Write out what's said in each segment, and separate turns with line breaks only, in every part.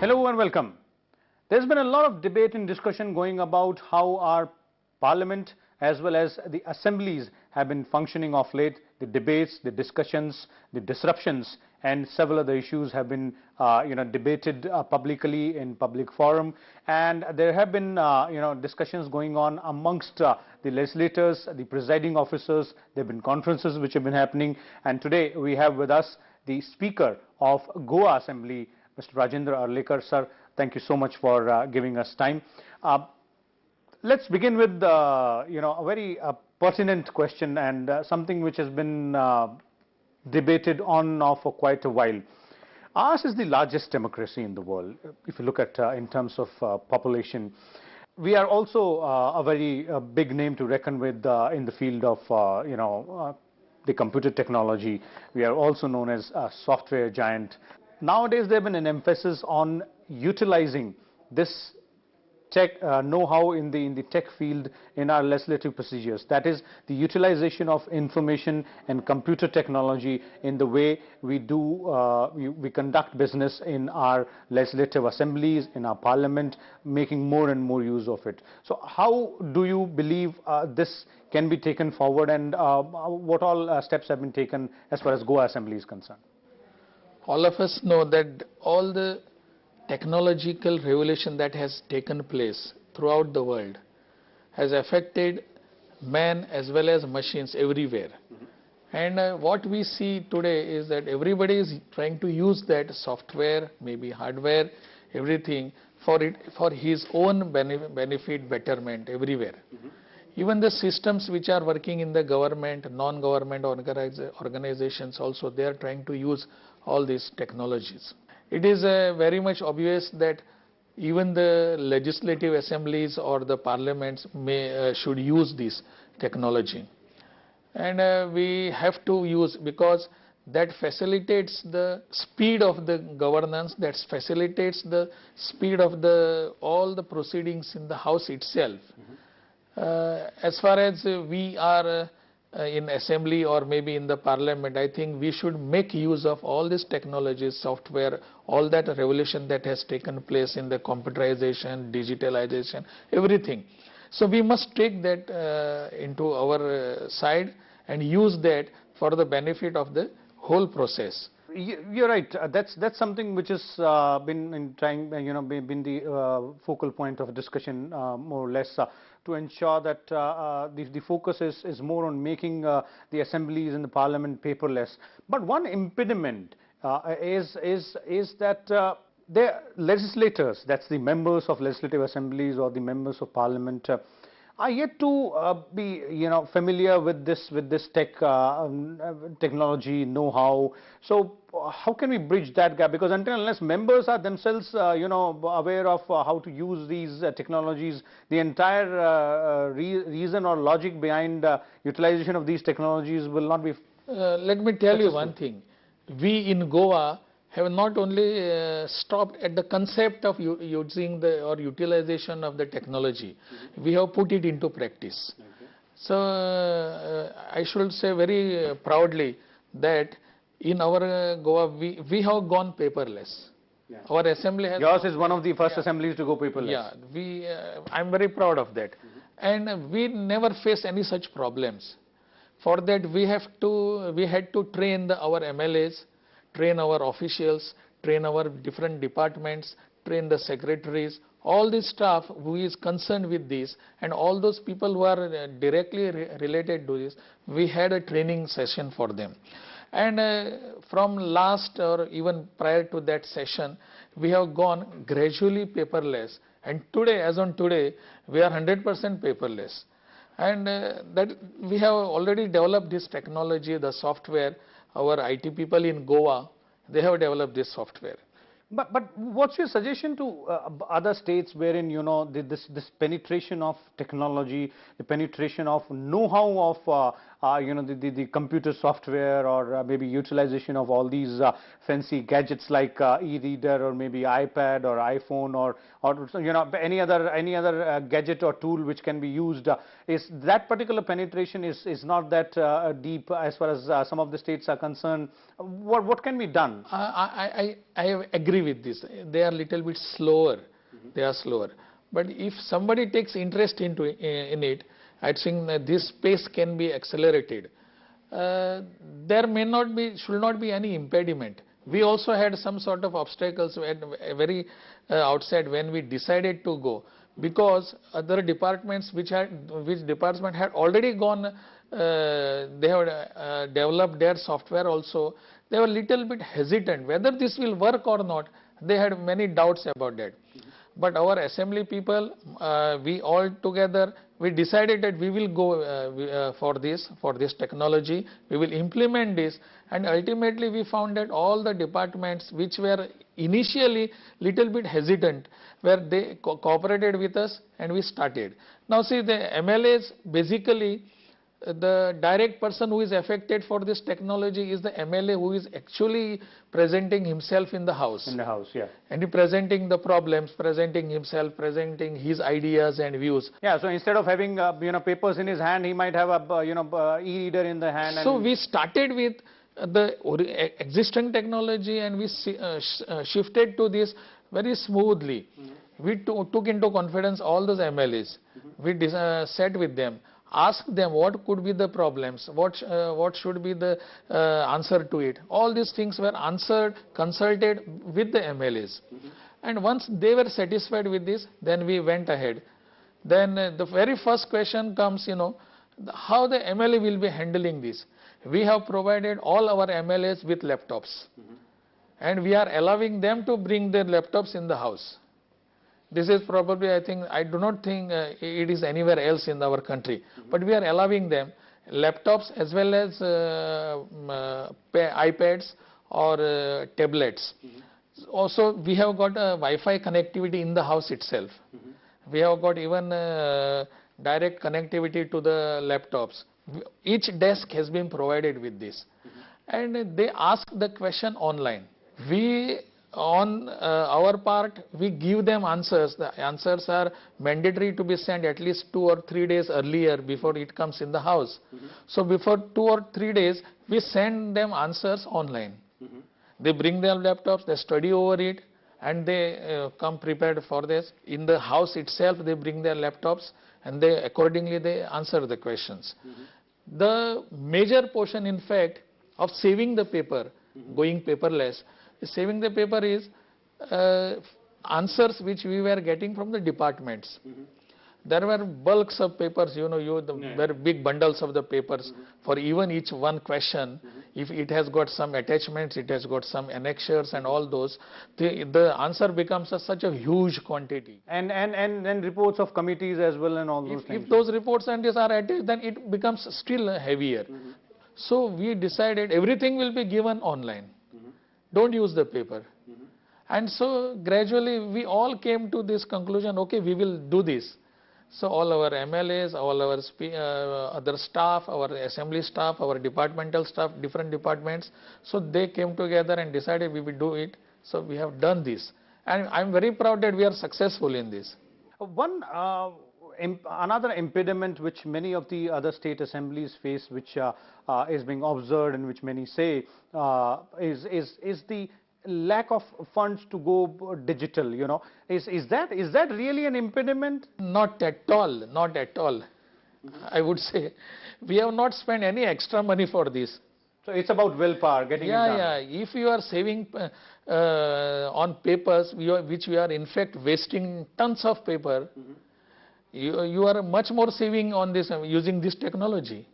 Hello and welcome. There's been a lot of debate and discussion going about how our parliament as well as the assemblies have been functioning of late. The debates, the discussions, the disruptions and several other issues have been debated publicly in public forum, and there have been discussions going on amongst the legislators, the presiding officers. There have been conferences which have been happening, and today we have with us the Speaker of Goa Assembly, Mr. Rajendra Arlekar. Sir, thank you so much for giving us time. Let's begin with a very pertinent question and something which has been debated on and off for quite a while. Ours is the largest democracy in the world. If you look at in terms of population, we are also a very big name to reckon with in the field of the computer technology. We are also known as a software giant. Nowadays, there has been an emphasis on utilizing this tech know-how in the tech field in our legislative procedures. That is the utilization of information and computer technology in the way we do we conduct business in our legislative assemblies, in our parliament, making more and more use of it. So how do you believe this can be taken forward, and what all steps have been taken as far as Goa Assembly is concerned?
All of us know that all the technological revolution that has taken place throughout the world has affected man as well as machines everywhere. And what we see today is that everybody is trying to use that software, maybe hardware, everything for his own benefit, betterment everywhere. Even the systems which are working in the government, non-government organizations also, they are trying to use all these technologies. It is very much obvious that even the legislative assemblies or the parliaments should use this technology. And we have to use, because that facilitates the speed of the governance, that facilitates the speed of all the proceedings in the house itself. As far as we are in assembly or maybe in the parliament, I think we should make use of all these technologies, software, all that revolution that has taken place in the computerization, digitalization, everything. So we must take that into our side and use that for the benefit of the whole process.
You're right. That's something which has been been the focal point of discussion, more or less, to ensure that the focus is more on making the assemblies and the parliament paperless. But one impediment is that the legislators, that's the members of legislative assemblies or the members of parliament, are yet to be familiar with this technology know-how. So how can we bridge that gap? Because until unless members are themselves aware of how to use these technologies, the entire reason or logic behind utilization of these technologies will not be
let me tell you one thing. We in Goa have not only stopped at the concept of using or utilization of the technology, we have put it into practice. So I should say very proudly that in our Goa we have gone paperless. Our assembly has.
Yours is one of the first assemblies to go paperless.
Yeah, I'm very proud of that, and we never face any such problems. For that we had to train our MLAs, train our officials, train our different departments, train the secretaries, all the staff who is concerned with this, and all those people who are directly related to this, we had a training session for them. And from last or even prior to that session, we have gone gradually paperless, and today, as on today, we are 100% paperless. And that we have already developed this technology, the software. Our IT people in Goa, they have developed this software.
But what's your suggestion to other states wherein this penetration of technology, the penetration of know-how the computer software, or maybe utilization of all these fancy gadgets like e-reader, or maybe iPad or iPhone, or any other gadget or tool which can be used, is that particular penetration is not that deep as far as some of the states are concerned. What can be done?
I agree with this. They are little bit slower. They are slower. But if somebody takes interest in it, I think that this pace can be accelerated. There should not be any impediment. We also had some sort of obstacles at very outside when we decided to go, because other departments which department had already gone, they have developed their software also. They were little bit hesitant whether this will work or not. They had many doubts about that. But our assembly people, we all together, we decided that we will go for this technology. We will implement this, and ultimately we found that all the departments which were initially little bit hesitant, where they cooperated with us, and we started. Now see, the MLAs, basically the direct person who is affected for this technology is the MLA who is actually presenting himself in the house.
In the house, yeah.
And he presenting the problems, presenting himself, presenting his ideas and views.
Yeah, so instead of having papers in his hand, he might have a e-reader in the hand.
So we started with the existing technology, and we shifted to this very smoothly. We took into confidence all those MLAs. We sat with them, ask them what could be the problems, what should be the answer to it. All these things were answered, consulted with the MLAs. And once they were satisfied with this, then we went ahead. Then the very first question comes, how the MLA will be handling this. We have provided all our MLAs with laptops. And we are allowing them to bring their laptops in the house. This is probably, I do not think it is anywhere else in our country. But we are allowing them laptops as well as iPads or tablets. Also, we have got Wi-Fi connectivity in the house itself. We have got even direct connectivity to the laptops. Each desk has been provided with this. And they ask the question online. We, on our part, we give them answers. The answers are mandatory to be sent at least 2 or 3 days earlier before it comes in the house. So before 2 or 3 days, we send them answers online. They bring their laptops, they study over it, and they come prepared for this. In the house itself, they bring their laptops, and they accordingly they answer the questions. The major portion, in fact, of saving the paper, going paperless, saving the paper is answers which we were getting from the departments. There were bulks of papers, very big bundles of the papers for even each one question. If it has got some attachments, it has got some annexures and all those, the answer becomes such a huge quantity.
And reports of committees as well and all those things.
If those reports and these are attached, then it becomes still heavier. So we decided everything will be given online. Don't use the paper. And so gradually we all came to this conclusion, okay, we will do this. So all our MLAs, all our other staff, our assembly staff, our departmental staff, different departments, so they came together and decided we will do it. So we have done this. And I'm very proud that we are successful in this.
Another impediment which many of the other state assemblies face, which is being observed and which many say is the lack of funds to go digital. Is that really an impediment?
Not at all, not at all. I would say we have not spent any extra money for this.
So it's about willpower, getting it done.
Yeah. If you are saving on papers, which we are in fact wasting tons of paper, you are much more saving on this using this technology.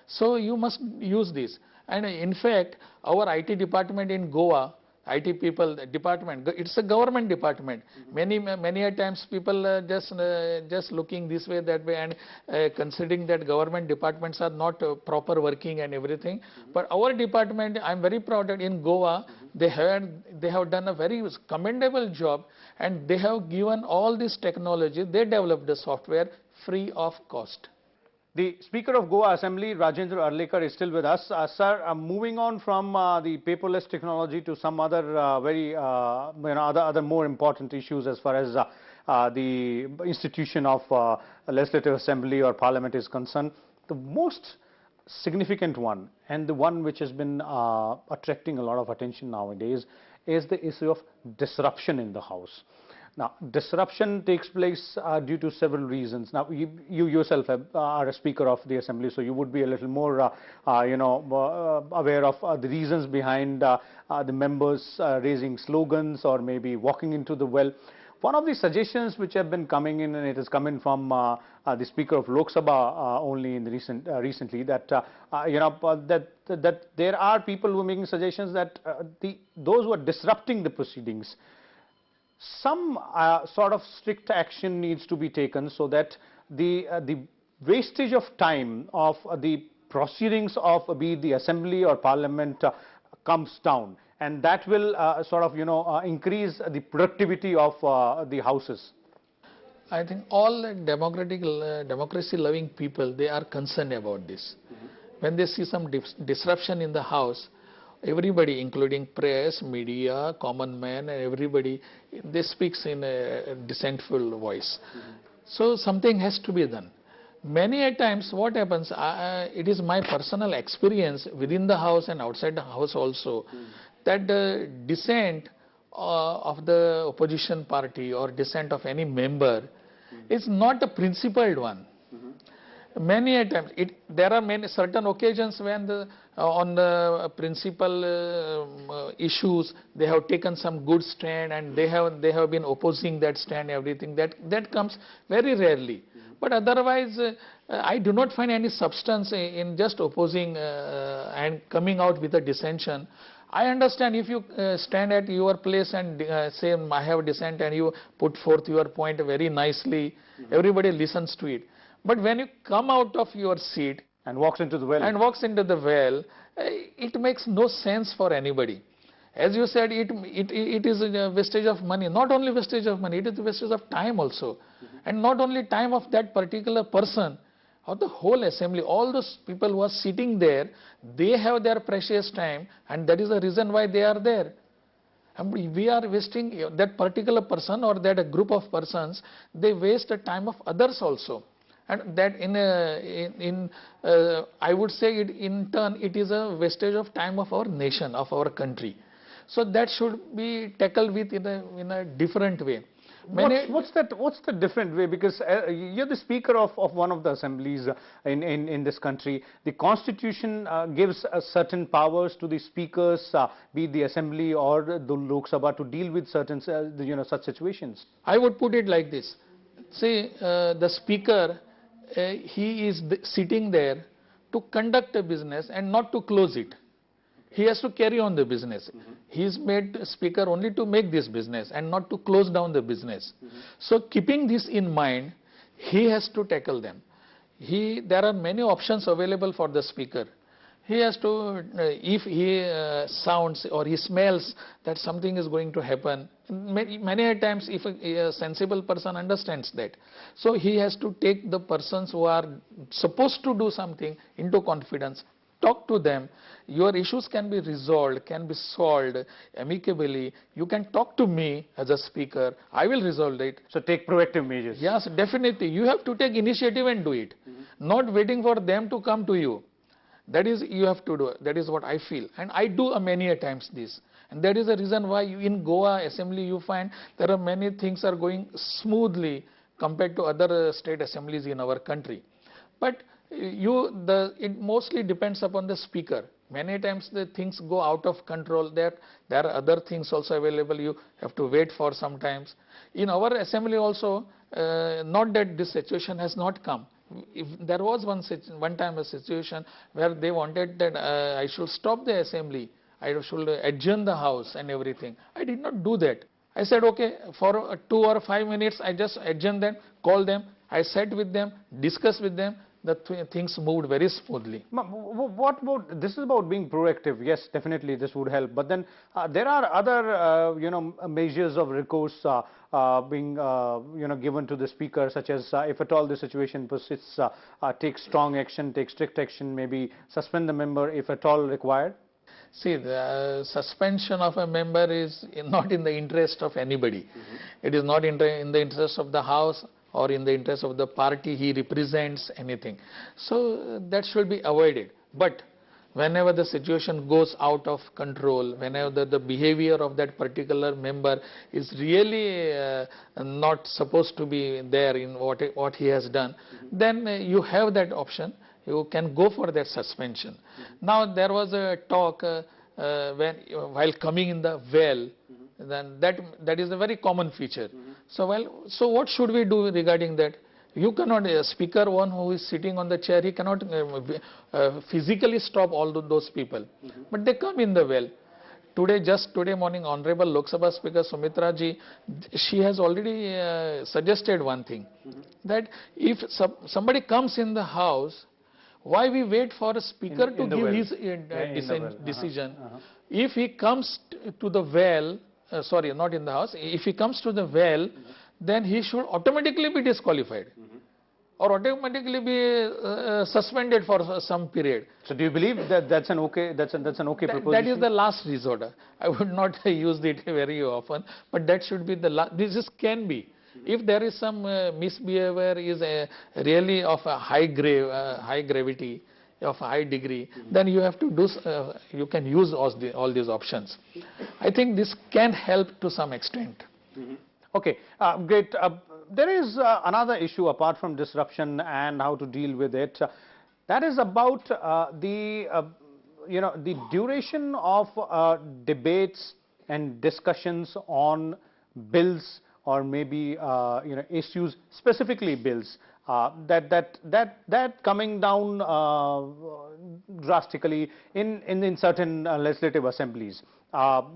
So you must use this. And in fact, our IT department in Goa, IT people department, it's a government department. Many a times people just looking this way, that way, and considering that government departments are not proper working and everything. But our department, I'm very proud that in Goa, they have done a very commendable job, and they have given all this technology. They developed the software free of cost.
The Speaker of Goa Assembly, Rajendra Arlekar, is still with us. Sir, moving on from the paperless technology to some other other more important issues as far as the institution of legislative assembly or parliament is concerned. The most significant one, and the one which has been attracting a lot of attention nowadays, is the issue of disruption in the House. Now, disruption takes place due to several reasons. Now, you yourself are a Speaker of the Assembly, so you would be a little more, aware of the reasons behind the members raising slogans or maybe walking into the well. One of the suggestions which have been coming in, and it has come in from the Speaker of Lok Sabha only in the recently, that that there are people who are making suggestions that those who are disrupting the proceedings, some sort of strict action needs to be taken so that the wastage of time of the proceedings of be it the assembly or parliament comes down, and that will increase the productivity of the houses.
I think all democracy loving people, they are concerned about this. When they see some disruption in the house, everybody, including press, media, common man, and everybody, they speaks in a dissentful voice. So something has to be done. Many a times what happens, it is my personal experience within the house and outside the house also, that the dissent of the opposition party or dissent of any member is not a principled one. Many a times, there are many certain occasions when on the principal issues they have taken some good stand and they have been opposing that stand, everything that comes very rarely. But otherwise, I do not find any substance in just opposing and coming out with a dissension. I understand if you stand at your place and say I have dissent and you put forth your point very nicely, everybody listens to it. But when you come out of your seat
and walks into the well,
it makes no sense for anybody. As you said, it is a wastage of money. Not only wastage of money, it is a wastage of time also. And not only time of that particular person, or the whole assembly, all those people who are sitting there, they have their precious time, and that is the reason why they are there. And we are wasting that particular person or that a group of persons, they waste the time of others also. And that I would say in turn it is a wastage of time of our nation, of our country. So that should be tackled with in a different way.
What's the different way? Because you're the Speaker of one of the assemblies in this country. The Constitution gives certain powers to the speakers, be it the Assembly or the Lok Sabha, to deal with certain such situations.
I would put it like this. See, the Speaker, he is sitting there to conduct a business and not to close it. He has to carry on the business. He is made Speaker only to make this business and not to close down the business. So keeping this in mind, he has to tackle them. There are many options available for the Speaker. He has to, if he sounds or he smells that something is going to happen, many times if a sensible person understands that. So he has to take the persons who are supposed to do something into confidence, talk to them. Your issues can be resolved, can be solved amicably. You can talk to me as a Speaker. I will resolve it.
So take proactive measures.
Yes, definitely. You have to take initiative and do it. Not waiting for them to come to you. That is, you have to do. That is what I feel. And I do many a times this. And that is the reason why in Goa Assembly you find there are many things are going smoothly compared to other state assemblies in our country. But it mostly depends upon the Speaker. Many times the things go out of control. There are other things also available. You have to wait for sometimes. In our assembly also, not that this situation has not come. If there was one time a situation where they wanted that I should stop the assembly, I should adjourn the house and everything. I did not do that. I said, okay, for 2 or 5 minutes, I just adjourn them, call them. I sat with them, discuss with them. the things moved very smoothly.
What about, this is about being proactive. Yes, definitely this would help. But then there are other, measures of recourse being, given to the speaker, such as if at all the situation persists, take strong action, take strict action, maybe suspend the member if at all required.
See, the suspension of a member is not in the interest of anybody. It is not in the interest of the House or in the interest of the party he represents, anything. So that should be avoided. But whenever the situation goes out of control, whenever the behavior of that particular member is really not supposed to be there in what he has done, then you have that option. You can go for that suspension. Now there was a talk while coming in the well, then that is a very common feature. So what should we do regarding that? You cannot, a speaker one who is sitting on the chair, he cannot physically stop all those people, but they come in the well. Just today morning, Honorable Lok Sabha Speaker Sumitra ji, she has already suggested one thing, that if somebody comes in the house, why we wait for a speaker to give his decision? If he comes to the well, sorry, not in the house, if he comes to the well, then he should automatically be disqualified or automatically be suspended for some period.
So do you believe that that's an okay proposition?
That is the last resort. I would not use it very often, but that should be the last. This can be. If there is some misbehavior is really of a high gravity, of high degree, then you have to do, you can use all these options. I think this can help to some extent.
Okay, great. There is another issue apart from disruption and how to deal with it. That is about the duration of debates and discussions on bills, or maybe issues, specifically bills, that coming down drastically in certain legislative assemblies.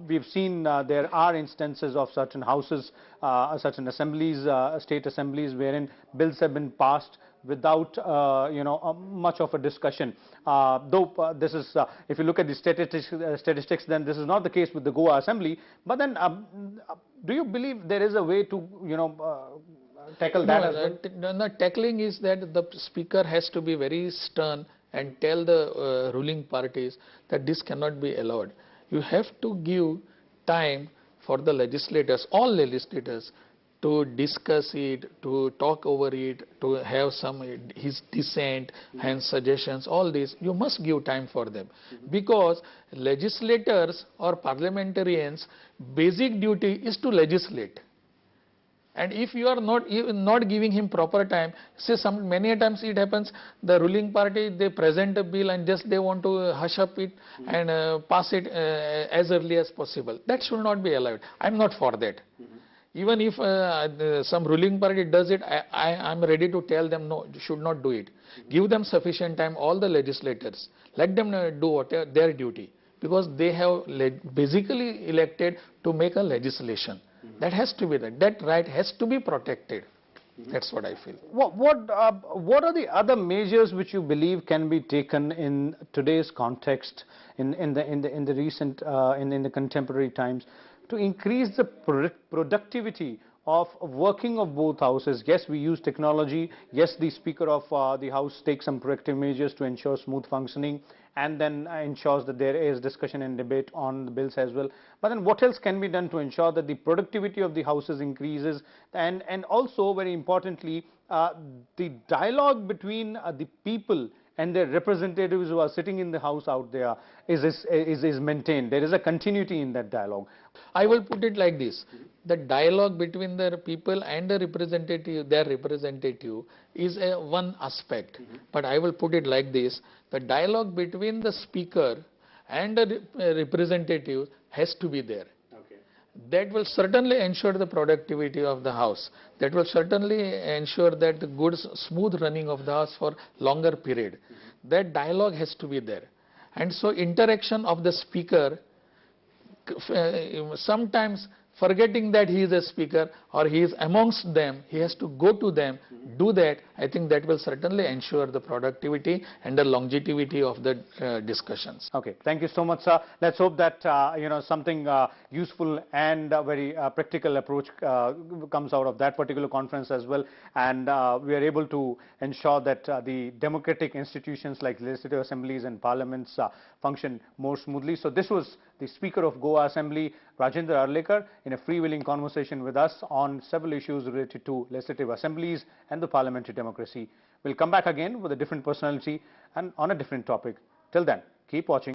We've seen there are instances of certain houses, certain assemblies, state assemblies, wherein bills have been passed without much of a discussion. Though this is, if you look at the statistics, then this is not the case with the Goa Assembly. But then, do you believe there is a way to tackle that as well?
The tackling is that the speaker has to be very stern and tell the ruling parties that this cannot be allowed. You have to give time for the legislators, all legislators, to discuss it, to talk over it, to have his dissent and suggestions, all this. You must give time for them, because legislators or parliamentarians' basic duty is to legislate. And if you are not giving him proper time, say many times it happens, the ruling party, they present a bill and just they want to hush up it and pass it as early as possible. That should not be allowed. I am not for that. Even if some ruling party does it, I am ready to tell them no, you should not do it. Give them sufficient time, all the legislators. Let them do their duty, because they have basically elected to make a legislation. That has to be that right has to be protected. That's what I feel.
What are the other measures which you believe can be taken in today's context, in the recent in the contemporary times, to increase the productivity of working of both houses? Yes, we use technology. Yes, the Speaker of the House takes some corrective measures to ensure smooth functioning, and then ensures that there is discussion and debate on the bills as well. But then what else can be done to ensure that the productivity of the houses increases, and also, very importantly, the dialogue between the people and their representatives who are sitting in the house out there is maintained? There is a continuity in that dialogue.
I will put it like this: the dialogue between the people and the their representative is one aspect. But I will put it like this: the dialogue between the speaker and the representative has to be there. That will certainly ensure the productivity of the house. That will certainly ensure that the good, smooth running of the house for longer period. That dialogue has to be there. And so interaction of the speaker sometimes forgetting that he is a speaker or he is amongst them, he has to go to them, do that. I think that will certainly ensure the productivity and the longevity of the discussions.
Okay, thank you so much, sir. Let's hope that something useful and very practical approach comes out of that particular conference as well, and we are able to ensure that the democratic institutions like legislative assemblies and parliaments function more smoothly. So this was the Speaker of Goa Assembly, Rajendra Arlekar, in a freewheeling conversation with us on several issues related to legislative assemblies and the parliamentary democracy. We'll come back again with a different personality and on a different topic. Till then, keep watching.